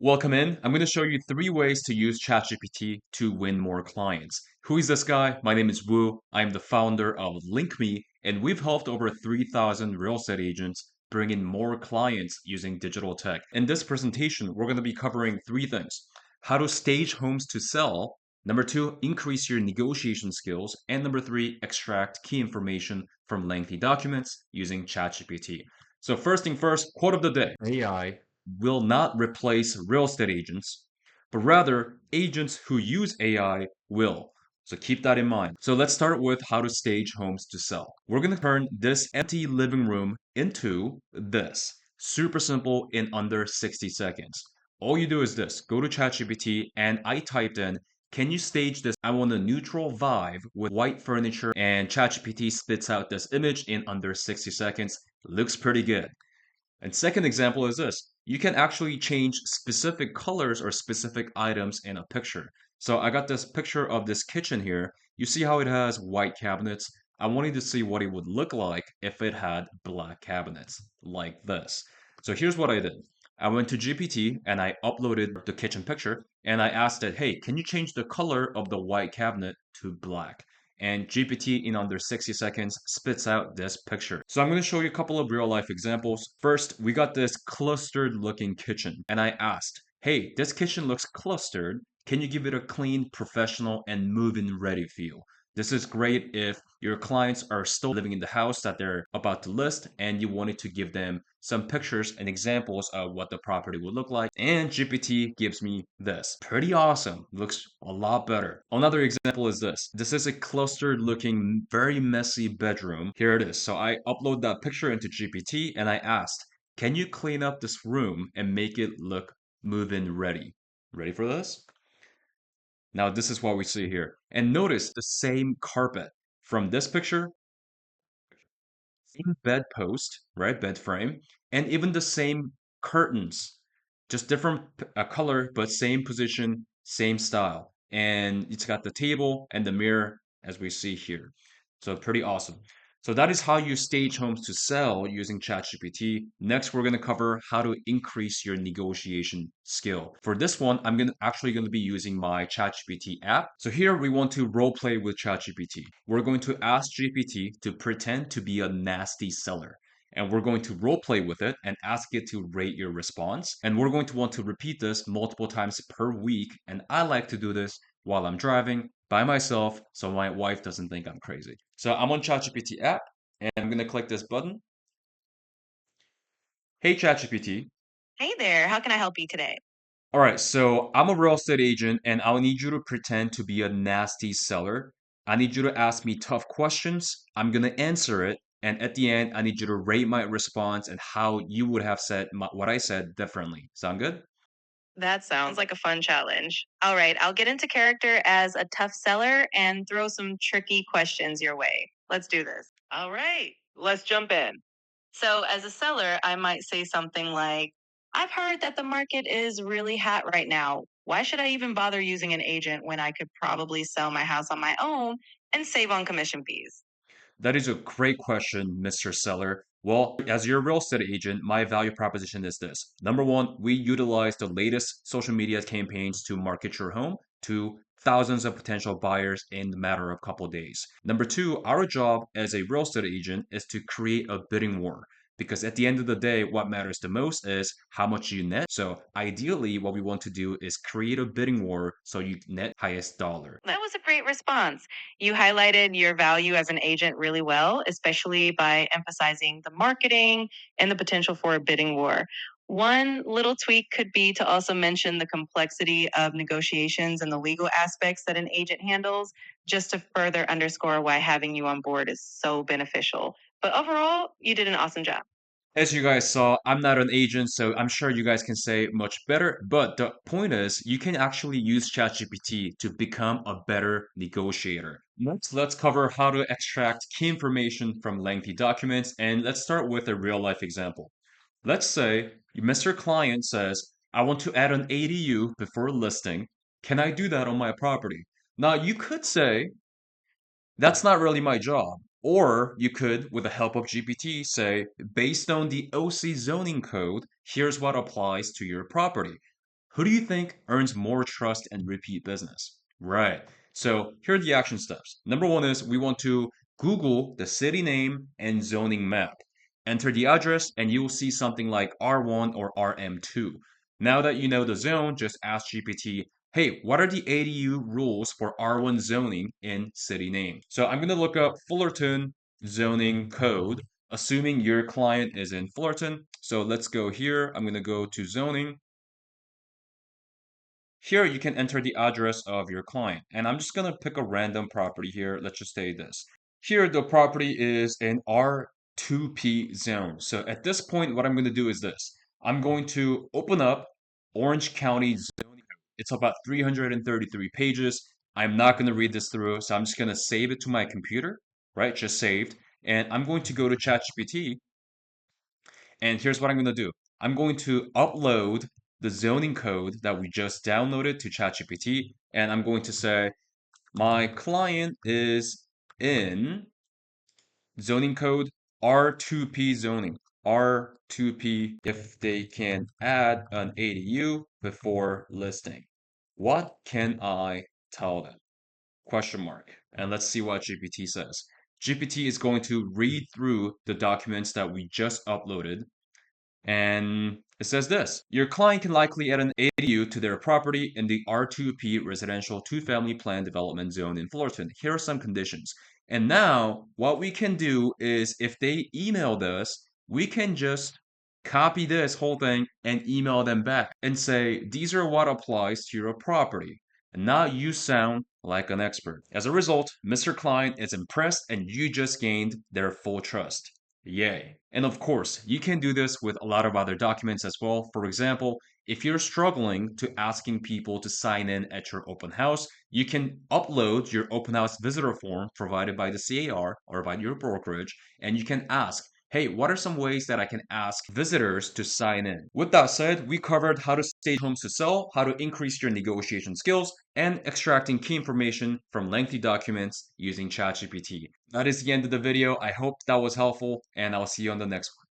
Welcome in. I'm going to show you 3 ways to use ChatGPT to win more clients. Who is this guy? My name is Wu. I'm the founder of LinkMe, and we've helped over 3,000 real estate agents bring in more clients using digital tech. In this presentation, we're going to be covering 3 things: how to stage homes to sell, number 2, increase your negotiation skills, and number 3, extract key information from lengthy documents using ChatGPT. So first thing first, quote of the day: AI will not replace real estate agents, but rather agents who use AI will. So keep that in mind. So let's start with how to stage homes to sell. We're going to turn this empty living room into this. Super simple in under 60 seconds. All you do is this: go to ChatGPT and I typed in, can you stage this? I want a neutral vibe with white furniture, and ChatGPT spits out this image in under 60 seconds. Looks pretty good. And second example is this: you can actually change specific colors or specific items in a picture. So I got this picture of this kitchen here. You see how it has white cabinets? I wanted to see what it would look like if it had black cabinets, like this. So here's what I did. I went to GPT and I uploaded the kitchen picture and I asked it, hey, can you change the color of the white cabinet to black? And GPT in under 60 seconds spits out this picture. So I'm going to show you a couple of real life examples. First, we got this clustered looking kitchen, and I asked, hey, this kitchen looks clustered. Can you give it a clean, professional, and move-in ready feel? This is great if your clients are still living in the house that they're about to list and you wanted to give them some pictures and examples of what the property would look like. And GPT gives me this. Pretty awesome. Looks a lot better. Another example is this. This is a clustered looking, very messy bedroom. Here it is. So I upload that picture into GPT and I asked, can you clean up this room and make it look move-in ready? Ready for this? Now, this is what we see here. And notice the same carpet from this picture, same bedpost, right? Bed frame, and even the same curtains, just different color, but same position, same style. And it's got the table and the mirror as we see here. So pretty awesome. So that is how you stage homes to sell using ChatGPT. Next, we're going to cover how to increase your negotiation skill. For this one, I'm actually going to be using my ChatGPT app. So here we want to role play with ChatGPT. We're going to ask GPT to pretend to be a nasty seller. And we're going to role play with it and ask it to rate your response. And we're going to want to repeat this multiple times per week. And I like to do this while I'm driving by myself so my wife doesn't think I'm crazy. So I'm on ChatGPT app and I'm going to click this button. Hey ChatGPT. Hey there, how can I help you today? All right, so I'm a real estate agent and I'll need you to pretend to be a nasty seller. I need you to ask me tough questions. I'm going to answer it. And at the end, I need you to rate my response and how you would have said what I said differently. Sound good? That sounds like a fun challenge. All right, I'll get into character as a tough seller and throw some tricky questions your way. Let's do this. All right, let's jump in. So, as a seller, I might say something like, I've heard that the market is really hot right now. Why should I even bother using an agent when I could probably sell my house on my own and save on commission fees? That is a great question, Mr. Seller. Well, as your real estate agent, my value proposition is this. Number one, we utilize the latest social media campaigns to market your home to thousands of potential buyers in the matter of a couple of days. Number two, our job as a real estate agent is to create a bidding war. Because at the end of the day, what matters the most is how much you net. So ideally, what we want to do is create a bidding war so you net highest dollar. That was a great response. You highlighted your value as an agent really well, especially by emphasizing the marketing and the potential for a bidding war. One little tweak could be to also mention the complexity of negotiations and the legal aspects that an agent handles, just to further underscore why having you on board is so beneficial. But overall, you did an awesome job. As you guys saw, I'm not an agent, so I'm sure you guys can say much better. But the point is, you can actually use ChatGPT to become a better negotiator. Next, let's cover how to extract key information from lengthy documents, and let's start with a real life example. Let's say Mr. Client says, I want to add an ADU before listing. Can I do that on my property? Now, you could say, that's not really my job. Or you could, with the help of GPT, say, based on the OC zoning code, here's what applies to your property. Who do you think earns more trust and repeat business? Right. So here are the action steps. Number one is we want to Google the city name and zoning map. Enter the address and you will see something like R1 or RM2. Now that you know the zone, just ask GPT, hey, what are the ADU rules for R1 zoning in city name? So I'm going to look up Fullerton zoning code, assuming your client is in Fullerton. So let's go here. I'm going to go to zoning. Here you can enter the address of your client. And I'm just going to pick a random property here. Let's just say this. Here the property is in R2P zone. So at this point, what I'm going to do is this. I'm going to open up Orange County zoning. It's about 333 pages. I'm not going to read this through, so I'm just going to save it to my computer, right? Just saved. And I'm going to go to ChatGPT. And here's what I'm going to do. I'm going to upload the zoning code that we just downloaded to ChatGPT, and I'm going to say, my client is in zoning code R2P zoning. R2P if they can add an ADU before listing. What can I tell them? Question mark. And let's see what GPT says. GPT is going to read through the documents that we just uploaded, and it says this. Your client can likely add an ADU to their property in the R2P residential two-family plan development zone in Fullerton. Here are some conditions. And now what we can do is if they emailed us, we can just copy this whole thing and email them back and say, these are what applies to your property. And now you sound like an expert. As a result, Mr. Client is impressed and you just gained their full trust. Yay. And of course, you can do this with a lot of other documents as well. For example, if you're struggling to asking people to sign in at your open house, you can upload your open house visitor form provided by the CAR or by your brokerage, and you can ask, hey, what are some ways that I can ask visitors to sign in? With that said, we covered how to stage homes to sell, how to increase your negotiation skills, and extracting key information from lengthy documents using ChatGPT. That is the end of the video. I hope that was helpful, and I'll see you on the next one.